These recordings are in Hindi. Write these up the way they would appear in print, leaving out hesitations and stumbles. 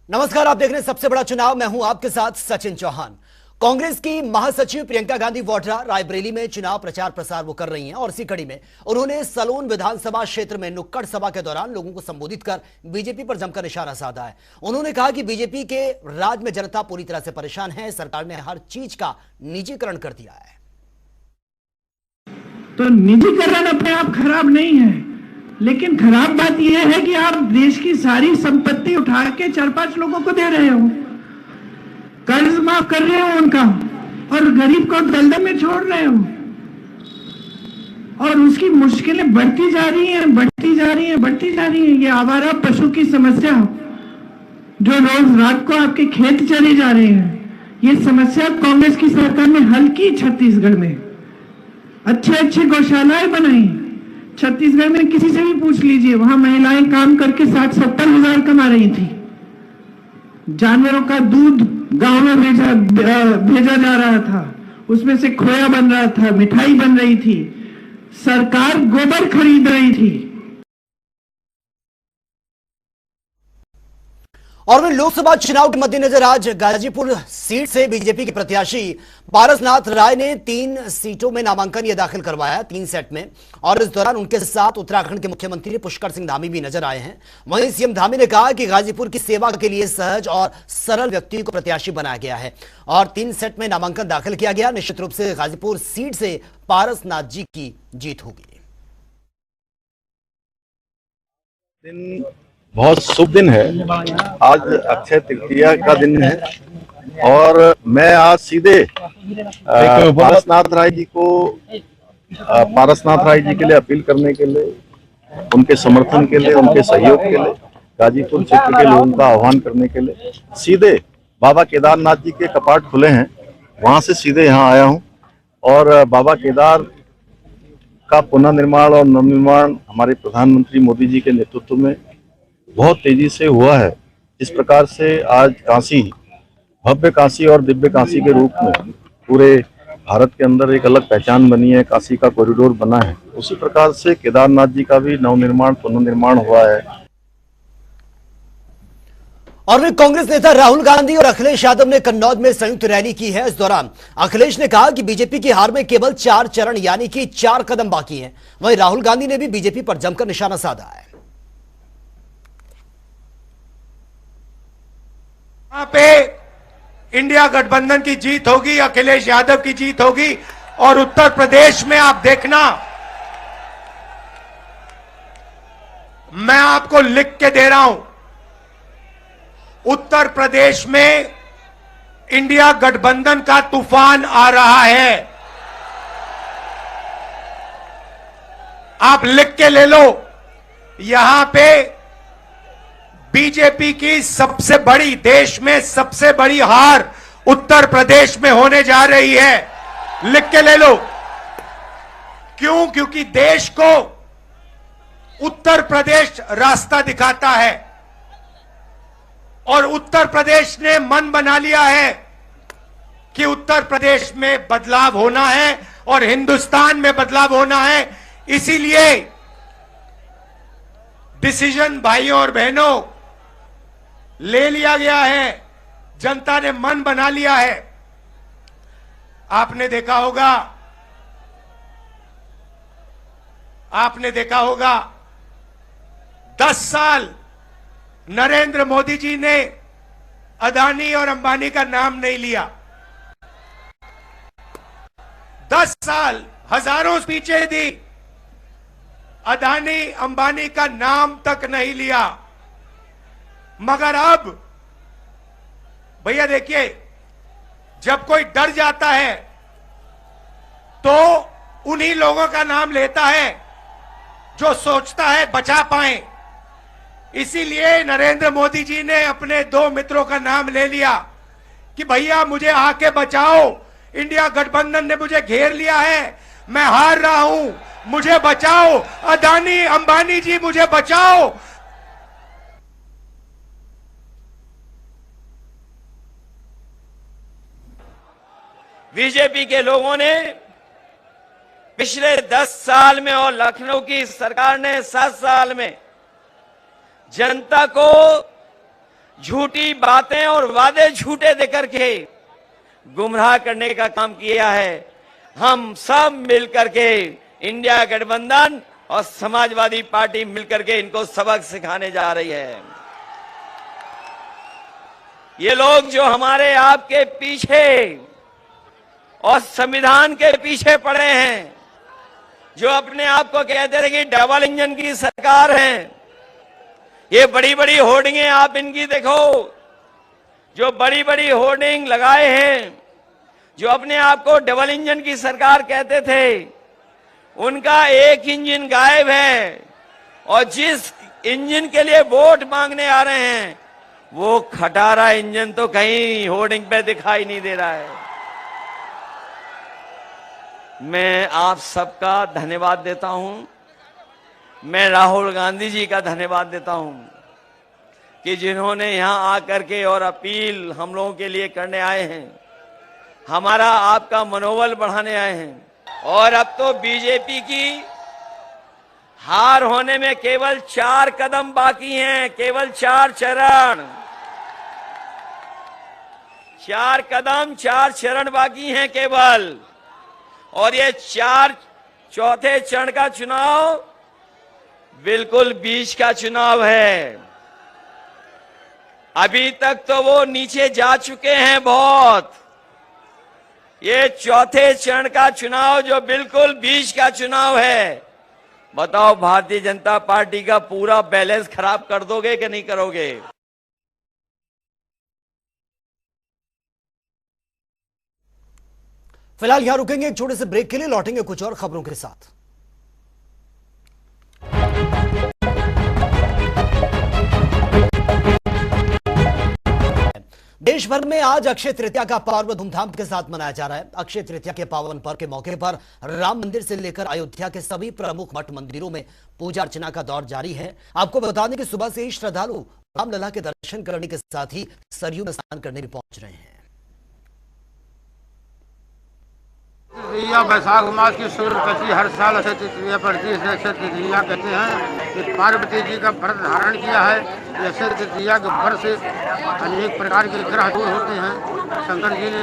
नमस्कार, आप देख रहे हैं सबसे बड़ा चुनाव। मैं हूं आपके साथ सचिन चौहान। कांग्रेस की महासचिव प्रियंका गांधी वाड्रा रायबरेली में चुनाव प्रचार प्रसार वो कर रही हैं और इसी कड़ी में उन्होंने सलोन विधानसभा क्षेत्र में नुक्कड़ सभा के दौरान लोगों को संबोधित कर बीजेपी पर जमकर निशाना साधा है। उन्होंने कहा कि बीजेपी के राज में जनता पूरी तरह से परेशान है, सरकार ने हर चीज का निजीकरण कर दिया है। तो निजीकरण अपने आप खराब नहीं है, लेकिन खराब बात यह है कि आप देश की सारी संपत्ति उठा के 4-5 लोगों को दे रहे हो, कर्ज माफ कर रहे हो उनका, और गरीब को दलदल में छोड़ रहे हो, और उसकी मुश्किलें बढ़ती जा रही हैं, बढ़ती जा रही हैं, बढ़ती जा रही हैं। ये आवारा पशु की समस्या जो रोज रात को आपके खेत चले जा रहे हैं, ये समस्या कांग्रेस की सरकार ने हल की। छत्तीसगढ़ में अच्छे गौशालाएं बनाई। छत्तीसगढ़ में किसी से भी पूछ लीजिए, वहां महिलाएं काम करके 60-70 हजार कमा रही थी। जानवरों का दूध गांव में भेजा जा रहा था, उसमें से खोया बन रहा था, मिठाई बन रही थी, सरकार गोबर खरीद रही थी। और वहीं लोकसभा चुनाव के मद्देनजर आज गाजीपुर सीट से बीजेपी के प्रत्याशी पारसनाथ राय ने 3 सीटों में नामांकन ये दाखिल करवाया, 3 सेट में। और इस दौरान उनके साथ उत्तराखंड के मुख्यमंत्री पुष्कर सिंह धामी भी नजर आए हैं। वहीं सीएम धामी ने कहा कि गाजीपुर की सेवा के लिए सहज और सरल व्यक्ति को प्रत्याशी बनाया गया है और 3 सेट में नामांकन दाखिल किया गया। निश्चित रूप से गाजीपुर सीट से पारसनाथ जी की जीत होगी। बहुत शुभ दिन है, आज अक्षय तृतीया का दिन है और मैं आज सीधे पारसनाथ राय जी के लिए अपील करने के लिए, उनके समर्थन के लिए, उनके सहयोग के लिए, गाजीपुर क्षेत्र के लोगों का आह्वान करने के लिए सीधे बाबा केदारनाथ जी के कपाट खुले हैं, वहां से सीधे यहाँ आया हूँ। और बाबा केदार का पुनर्निर्माण और नवनिर्माण हमारे प्रधानमंत्री मोदी जी के नेतृत्व में बहुत तेजी से हुआ है। इस प्रकार से आज काशी, भव्य काशी और दिव्य काशी के रूप में पूरे भारत के अंदर एक अलग पहचान बनी है, काशी का कॉरिडोर बना है, उसी प्रकार से केदारनाथ जी का भी नवनिर्माण पुनर्निर्माण हुआ है। और वे कांग्रेस नेता राहुल गांधी और अखिलेश यादव ने कन्नौज में संयुक्त रैली की है। इस दौरान अखिलेश ने कहा कि बीजेपी की हार में केवल 4 चरण यानी कि 4 कदम बाकी हैं। वहीं राहुल गांधी ने भी बीजेपी पर जमकर निशाना साधा है। यहाँ पे इंडिया गठबंधन की जीत होगी, अखिलेश यादव की जीत होगी। और उत्तर प्रदेश में आप देखना, मैं आपको लिख के दे रहा हूं, उत्तर प्रदेश में इंडिया गठबंधन का तूफान आ रहा है। आप लिख के ले लो, यहां पे बीजेपी की सबसे बड़ी, देश में सबसे बड़ी हार उत्तर प्रदेश में होने जा रही है। लिख के ले लो। क्यों? क्योंकि देश को उत्तर प्रदेश रास्ता दिखाता है और उत्तर प्रदेश ने मन बना लिया है कि उत्तर प्रदेश में बदलाव होना है और हिंदुस्तान में बदलाव होना है। इसीलिए डिसीजन भाइयों और बहनों ले लिया गया है, जनता ने मन बना लिया है। आपने देखा होगा 10 साल नरेंद्र मोदी जी ने अदानी और अंबानी का नाम नहीं लिया। 10 साल हजारों स्पीचें दी, अदानी अंबानी का नाम तक नहीं लिया। मगर अब भैया देखिए, जब कोई डर जाता है तो उन्हीं लोगों का नाम लेता है जो सोचता है बचा पाए। इसीलिए नरेंद्र मोदी जी ने अपने 2 मित्रों का नाम ले लिया कि भैया मुझे आके बचाओ, इंडिया गठबंधन ने मुझे घेर लिया है, मैं हार रहा हूं, मुझे बचाओ, अदानी अंबानी जी मुझे बचाओ। बीजेपी के लोगों ने पिछले 10 साल में और लखनऊ की सरकार ने 7 साल में जनता को झूठी बातें और वादे झूठे देकर के गुमराह करने का काम किया है। हम सब मिलकर के इंडिया गठबंधन और समाजवादी पार्टी मिलकर के इनको सबक सिखाने जा रही है। ये लोग जो हमारे आपके पीछे और संविधान के पीछे पड़े हैं, जो अपने आप को कहते रहे कि डबल इंजन की सरकार है, ये बड़ी बड़ी होर्डिंगें आप इनकी देखो, जो बड़ी बड़ी होर्डिंग लगाए हैं, जो अपने आप को डबल इंजन की सरकार कहते थे, उनका एक इंजन गायब है और जिस इंजन के लिए वोट मांगने आ रहे हैं वो खटारा इंजन तो कहीं होर्डिंग पे दिखाई नहीं दे रहा है। मैं आप सबका धन्यवाद देता हूं। मैं राहुल गांधी जी का धन्यवाद देता हूं कि जिन्होंने यहां आकर के और अपील हम लोगों के लिए करने आए हैं, हमारा आपका मनोबल बढ़ाने आए हैं। और अब तो बीजेपी की हार होने में केवल 4 कदम बाकी हैं, केवल 4 चरण, 4 कदम 4 चरण बाकी हैं केवल। और ये चौथे चरण का चुनाव बिल्कुल बीच का चुनाव है। अभी तक तो वो नीचे जा चुके हैं बहुत। ये चौथे चरण का चुनाव जो बिल्कुल बीच का चुनाव है, बताओ भारतीय जनता पार्टी का पूरा बैलेंस खराब कर दोगे कि नहीं करोगे? फिलहाल यहां रुकेंगे एक छोटे से ब्रेक के लिए, लौटेंगे कुछ और खबरों के साथ। देश भर में आज अक्षय तृतीया का पर्व धूमधाम के साथ मनाया जा रहा है। अक्षय तृतीया के पावन पर्व के मौके पर राम मंदिर से लेकर अयोध्या के सभी प्रमुख मठ मंदिरों में पूजा अर्चना का दौर जारी है। आपको बता दें कि सुबह से ही श्रद्धालु रामलला के दर्शन करने के साथ ही सरयू में स्नान करने भी पहुंच रहे हैं। तृतीया वैशाख मास की शुक्ल पक्षी हर साल अक्षय तृतीया पड़ती है। अक्षय तृतीया कहते हैं कि पार्वती जी का व्रत धारण किया है। अक्षय तृतीया के व्रत से अनेक प्रकार के ग्रह दूर होते हैं। शंकर जी ने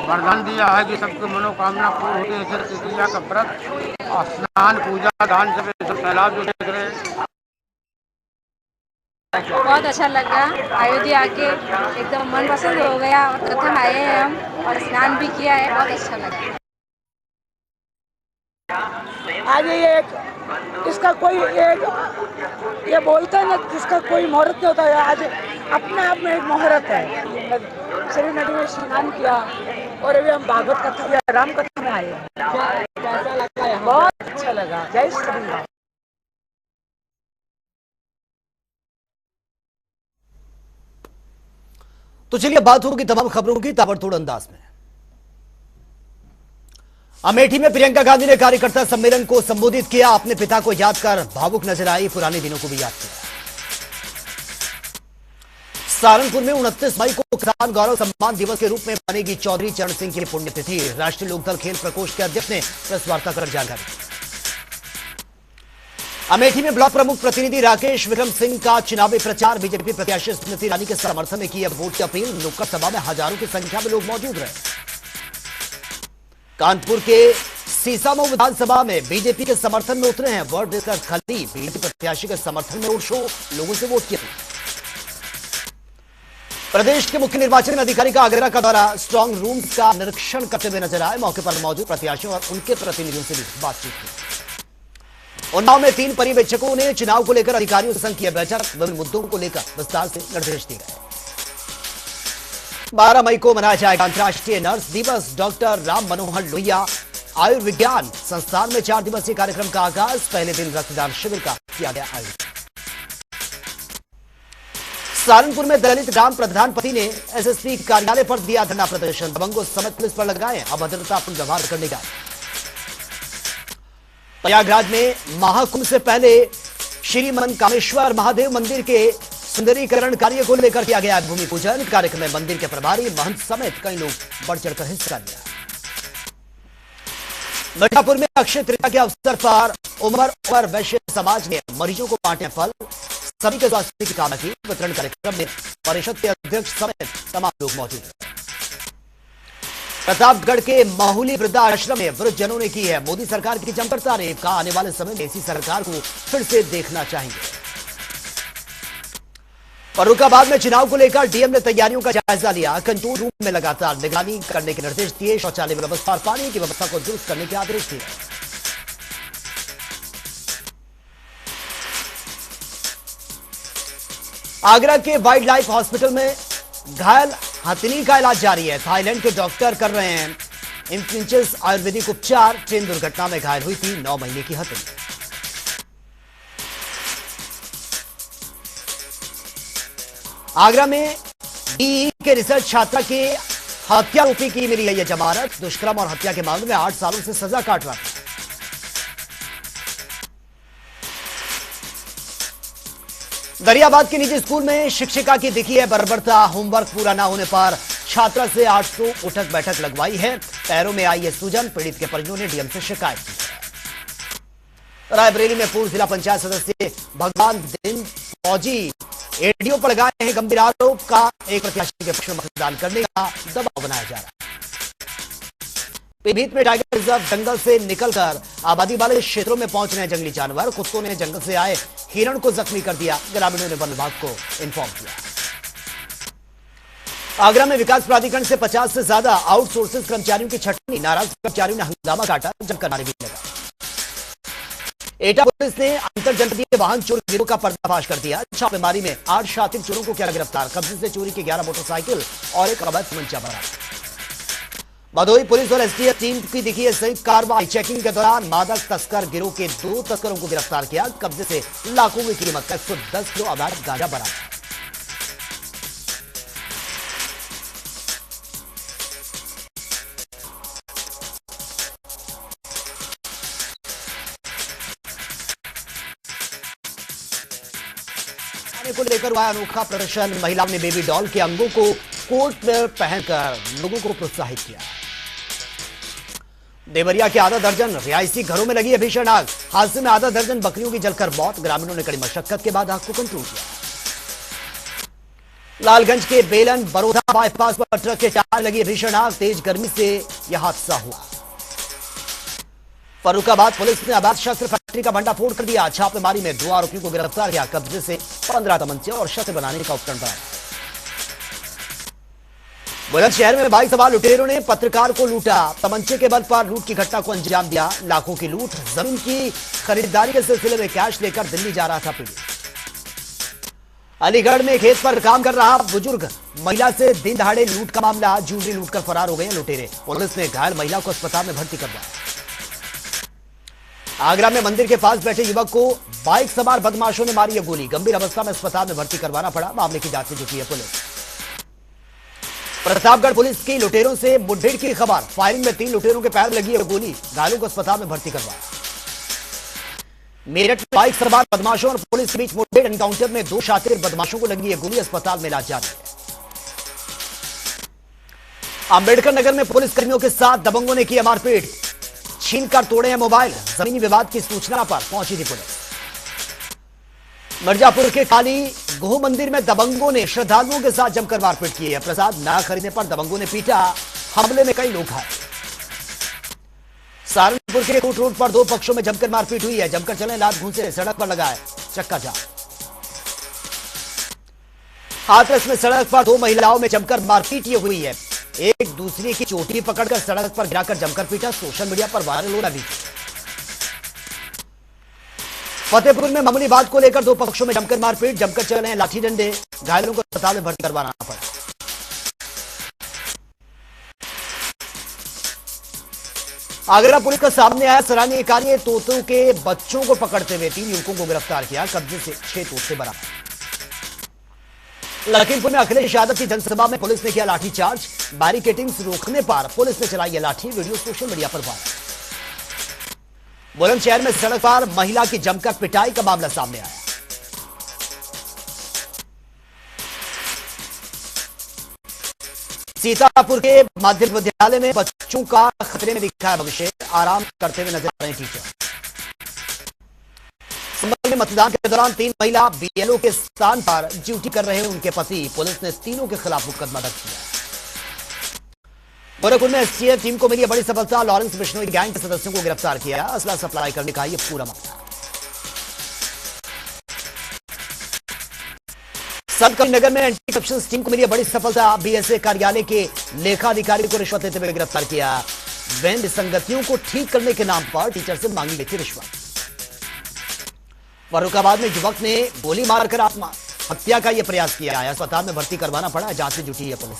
वरदान दिया है कि सबकी मनोकामना पूर्ण होती है। अक्षय तृतीया का व्रत और स्नान पूजा दान सब सैलाब जो देख रहे हैं। बहुत अच्छा लगा, अयोध्या आके एकदम मन पसंद हो गया। और प्रथम आए हैं हम और स्नान भी किया है, बहुत अच्छा लगा। आज ये इसका कोई एक ये बोलते हैं ना, जिसका कोई मुहूर्त नहीं होता है, आज अपने आप में एक मुहूर्त है। श्री नदी में स्नान किया और अभी हम भागवत कथा या राम कथा में आए। कैसा लगा? बहुत अच्छा लगा। जय श्री राम। तो चलिए बात होगी तमाम खबरों की ताबड़तोड़ अंदाज में। अमेठी में प्रियंका गांधी ने कार्यकर्ता सम्मेलन को संबोधित किया। अपने पिता को याद कर भावुक नजर आई, पुराने दिनों को भी याद किया। सहारनपुर में 29 मई को किसान गौरव सम्मान दिवस के रूप में मनेगी चौधरी चरण सिंह की पुण्यतिथि। राष्ट्रीय लोकदल खेल प्रकोष्ठ के अध्यक्ष ने प्रेस वार्ता कर जानकारी दी। अमेठी में ब्लॉक प्रमुख प्रतिनिधि राकेश विक्रम सिंह का चुनावी प्रचार। बीजेपी प्रत्याशी स्मृति ईरानी के समर्थन में की वोट की अपील। नुक्कड़ सभा में हजारों की संख्या में लोग मौजूद रहे। कानपुर के सीसामऊ विधानसभा में बीजेपी के समर्थन में उतरे हैं वर्ड देकर खली। बीजेपी प्रत्याशी के समर्थन में रोड शो, लोगों से वोट किया। प्रदेश के मुख्य निर्वाचन अधिकारी का आगरा का दौरा, स्ट्रांग रूम का निरीक्षण करते हुए नजर आए। मौके पर मौजूद प्रत्याशियों और उनके प्रतिनिधियों से भी बातचीत की। उन्नाव में 3 पर्यवेक्षकों ने चुनाव को लेकर अधिकारियों के संग किया बैठक। विभिन्न मुद्दों को लेकर विस्तार से निर्देश दिए गए। 12 मई को मनाया जाएगा अंतर्राष्ट्रीय नर्स दिवस। डॉक्टर राम मनोहर लोहिया आयुर्विज्ञान संस्थान में 4 दिवसीय कार्यक्रम का आगाज। पहले दिन रक्तदान शिविर का किया गया आयोजन। सहारनपुर में दलित ग्राम प्रधानपति ने एसएसपी कार्यालय पर दिया धरना प्रदर्शन। दबंगों समेत पुलिस पर लगाए अभद्रतापूर्ण व्यवहार करने का। प्रयागराज में महाकुंभ से पहले श्री मनकामेश्वर महादेव मंदिर के सुंदरीकरण कार्य को लेकर किया गया भूमि पूजन। कार्यक्रम में मंदिर के प्रभारी महंत समेत कई लोग बढ़ चढ़कर हिस्सा लिया। मिर्जापुर में अक्षय तृतीया के अवसर पर उमर वैश्य समाज ने मरीजों को बांटे फल। सभी के स्वास्थ्य की कामना की। वितरण कार्यक्रम में परिषद के अध्यक्ष समेत तमाम लोग मौजूद हैं। प्रतापगढ़ के माहौली वृद्धा आश्रम में वृद्धजनों ने की है मोदी सरकार की जमकर तारीफ। कहा आने वाले समय में इसी सरकार को फिर से देखना चाहेंगे। फर्रुखाबाद में चुनाव को लेकर डीएम ने तैयारियों का जायजा लिया। कंट्रोल रूम में लगातार निगरानी करने के निर्देश दिए। शौचालय व्यवस्था और पानी की व्यवस्था को दुरुस्त करने के आदेश दिए। आगरा के वाइल्ड लाइफ हॉस्पिटल में घायल हथिनी का इलाज जारी है। थाईलैंड के डॉक्टर कर रहे हैं इंफ्लुएंस आयुर्वेदिक उपचार। ट्रेन दुर्घटना में घायल हुई थी 9 महीने की हथिनी। आगरा में बीई के रिसर्च छात्रा के हत्या आरोपी की मिली है यह जमानत। दुष्कर्म और हत्या के मामले में 8 सालों से सजा काट रहा था। गरियाबाद के निजी स्कूल में शिक्षिका की दिखी है बर्बरता। होमवर्क पूरा ना होने पर छात्रा से 800 उठक बैठक लगवाई है। पैरों में आई है सूजन। पीड़ित के परिजनों ने डीएम से शिकायत की है। रायबरेली में पूर्व जिला पंचायत सदस्य भगवान दिन फौजी एडीओ पर लगाए हैं गंभीर आरोप। का एक प्रत्याशी के पक्ष में मतदान करने का दबाव बनाया जा रहा है। पीलीभीत में टाइगर रिजर्व जंगल से निकलकर आबादी वाले क्षेत्रों में पहुंच रहे जंगली जानवर। कुत्तों ने जंगल से आए हिरण को जख्मी कर दिया। ग्रामीणों ने वन विभाग को इन्फॉर्म किया। आगरा में विकास प्राधिकरण से 50 से ज्यादा आउटसोर्सिंग कर्मचारियों की छटनी। नाराज कर्मचारियों ने हंगामा काटा। जमकर नारे भी लगा। एटा पुलिस ने अंतर जनपदीय वाहन चोर गिरोह का पर्दाफाश कर दिया। छापेमारी में 8 शातिर चोरों को किया गिरफ्तार। कब्जे से चोरी के 11 मोटरसाइकिल और एक अवैध मंचा बरामद। भदोही पुलिस और एसटीएफ टीम की दिखी है संयुक्त कार्रवाई। चेकिंग के दौरान मादक तस्कर गिरोह के 2 तस्करों को गिरफ्तार किया। कब्जे से लाखों की कीमत का 110 किलो अवैध गांजा बरामद। को लेकर हुआ अनोखा प्रदर्शन। महिलाओं ने बेबी डॉल के अंगों को कोट में पहनकर लोगों को प्रोत्साहित किया। देवरिया के आधा दर्जन रिहायशी घरों में लगी है भीषण आग। हादसे में आधा दर्जन बकरियों की जलकर मौत। ग्रामीणों ने कड़ी मशक्कत के बाद आग को कंट्रोल किया। लालगंज के बेलन बरोदा बाईपास पर ट्रक के टायर लगी भीषण आग। तेज गर्मी से यह हादसा हुआ। फर्रुखाबाद पुलिस ने अवैध शस्त्र फैक्ट्री का भंडाफोड़ कर दिया। छापेमारी में 2 आरोपियों को गिरफ्तार किया। कब्जे से 15 तमंचे और शस्त्र बनाने का उपकरण बरामद। बुलंदशहर में बाइक सवार लुटेरों ने पत्रकार को लूटा। तमंचे के बल पर लूट की घटना को अंजाम दिया। लाखों की लूट। जमीन की खरीदारी के सिलसिले में कैश लेकर दिल्ली जा रहा था पीड़ित। अलीगढ़ में खेत पर काम कर रहा बुजुर्ग महिला से दिन दहाड़े लूट का मामला। ज्वेलरी लूटकर फरार हो गए लुटेरे। पुलिस ने घायल महिला को अस्पताल में भर्ती करवाया। आगरा में मंदिर के पास बैठे युवक को बाइक सवार बदमाशों ने मारी है गोली। गंभीर अवस्था में अस्पताल में भर्ती करवाना पड़ा। मामले की जांच में जुटी है पुलिस। प्रतापगढ़ पुलिस की लुटेरों से मुठभेड़ की खबर। फायरिंग में 3 लुटेरों के पैर लगी है गोली। घायलों को अस्पताल में भर्ती करवाया। मेरठ में बाइक सवार बदमाशों और पुलिस के बीच मुठभेड़। एनकाउंटर में 2 शातिर बदमाशों को लगी है गोली। अस्पताल में इलाज जारी है। अंबेडकर नगर में पुलिस कर्मियों के साथ दबंगों ने की मारपीट। छीनकर तोड़े हैं मोबाइल। जमीनी विवाद की सूचना पर पहुंची थी पुलिस। मिर्जापुर के काली गोह मंदिर में दबंगों ने श्रद्धालुओं के साथ जमकर मारपीट की है। प्रसाद ना खरीदने पर दबंगों ने पीटा। हमले में कई लोग घायल। सहारनपुर के कोट रोड पर 2 पक्षों में जमकर मारपीट हुई है। जमकर चले लात घूंसे। सड़क पर लगाए चक्का जाम। हाथरस में सड़क पर 2 महिलाओं में जमकर मारपीट हुई है। एक दूसरे की चोटी पकड़कर सड़क पर गिराकर जमकर पीटा। सोशल मीडिया पर वायरल हो रहा वीडियो। फतेहपुर में मामूली बात को लेकर 2 पक्षों में जमकर मारपीट। जमकर चले हैं लाठी डंडे। घायलों को अस्पताल में भर्ती करवाना पड़ा। आगरा पुलिस का सामने आया सराहनीय कार्य। तोतों के बच्चों को पकड़ते हुए 3 युवकों को गिरफ्तार किया। कब्जे से 6 तोते बरामद। लखीमपुर में अखिलेश यादव की जनसभा में पुलिस ने किया लाठीचार्ज। बैरिकेडिंग रोकने पर पुलिस ने चलाई है लाठी। वीडियो सोशल मीडिया पर वायरल। बुलंदशहर में सड़क पर महिला की जमकर पिटाई का मामला सामने आया। सीतापुर के माध्यमिक विद्यालय में बच्चों का खतरे में दिखा है भविष्य। आराम करते हुए नजर आ रहे हैं टीचर। संभल में मतदान के दौरान 3 महिला बीएलओ के स्थान पर ड्यूटी कर रहे उनके पति, पुलिस ने तीनों के खिलाफ मुकदमा दर्ज किया। गोरखपुर में एसटीएफ टीम को मिली बड़ी सफलता, लॉरेंस बिश्नोई गैंग के सदस्यों को गिरफ्तार किया। असला सप्लाई करने का यह पूरा मामला। नगर में एंटी करप्शन टीम को मिली बड़ी सफलता, बीएसए कार्यालय के लेखा अधिकारी को रिश्वत लेते हुए गिरफ्तार किया। वैन विसंगतियों को ठीक करने के नाम पर टीचर से मांगी गई थी रिश्वत। फर्रुखाबाद में युवक ने गोली मारकर आत्महत्या का यह प्रयास किया है। अस्पताल में भर्ती करवाना पड़ा, जांच में जुटी है पुलिस।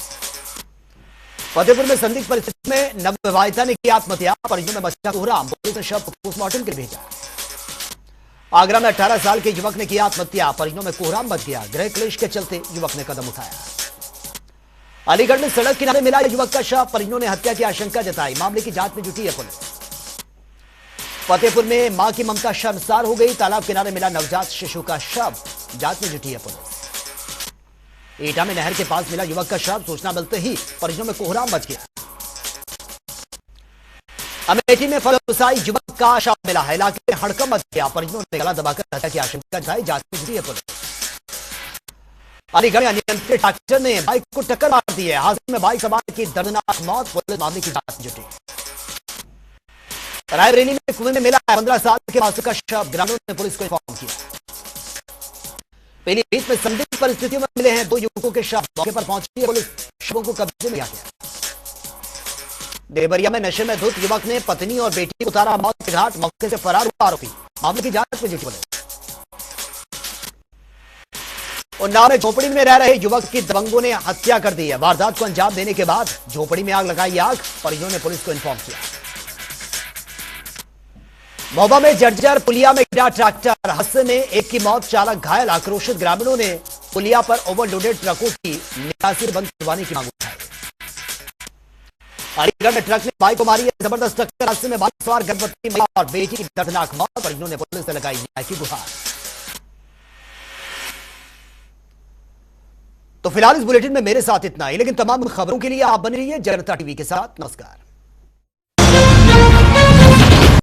फतेहपुर में संदिग्ध परिस्थिति में नवविवाहिता ने की आत्महत्या, परिजनों में मचा कोहराम, पुलिस ने शव पोस्टमार्टम के लिए भेजा। आगरा में 18 साल के युवक ने किया आत्महत्या, परिजनों में कोहराम मच गया। गृह क्लेश के चलते युवक ने कदम उठाया। अलीगढ़ में सड़क किनारे मिला युवक का शव, परिजनों ने हत्या की आशंका जताई। मामले की जांच में जुटी है पुलिस। फतेहपुर में मां की ममता शर्मसार हो गई, तालाब किनारे मिला नवजात शिशु का शव, जांच में जुटी है पुलिस। एटा में नहर के पास मिला युवक का शव, सूचना मिलते ही परिजनों में कोहराम मच गया। अमेठी में फल व्यवसायी युवक का शव मिला है, इलाके में हड़कंप मच गया। परिजनों ने गला दबाकर हत्या की आशंका जताई, जांच में जुटी है पुलिस। अलीगढ़ में अनियंत्रित ट्रैक्टर ने बाइक को टक्कर मार दी है, हादसे में बाइक सवार की दर्दनाक मौत, पुलिस मामले की जांच में जुटी। रायबरेली में कुएं में मिला 15 साल के मासूम का शव, ग्रामीणों ने पुलिस को इन्फॉर्म किया। पीलीभीत में संदिग्ध परिस्थितियों में मिले हैं 2 युवकों के शव, मौके पर पहुंची पुलिस, शवों को कब्जे में लिया गया। देवरिया में नशे में धुत युवक ने पत्नी और बेटी को उतारा मौत के घाट, मौके से फरार हुआ आरोपी, मामले की जांच में जुटी पुलिस। उन्नाव में झोपड़ी में रह रहे युवक की दबंगों ने हत्या कर दी है। वारदात को अंजाम देने के बाद झोपड़ी में आग लगाई आग, परिजनों ने पुलिस को इन्फॉर्म किया। महोबा में जर्जर पुलिया में गिरा ट्रैक्टर, हादसे में एक की मौत, चालक घायल। आक्रोशित ग्रामीणों ने पुलिया पर ओवरलोडेड ट्रकों की निकासी बंद करवाने की मांग उठाई। अलीगढ़ में ट्रक ने बाइक को मारी है जबरदस्त टक्कर, हादसे में बाइक सवार गर्भवती महिला और बेटी की दर्दनाक मौत, परिजनों ने पुलिस से लगाई न्याय की गुहार। तो फिलहाल इस बुलेटिन में मेरे साथ इतना ही, लेकिन तमाम खबरों के लिए आप बने रहिए जनता टीवी के साथ। नमस्कार।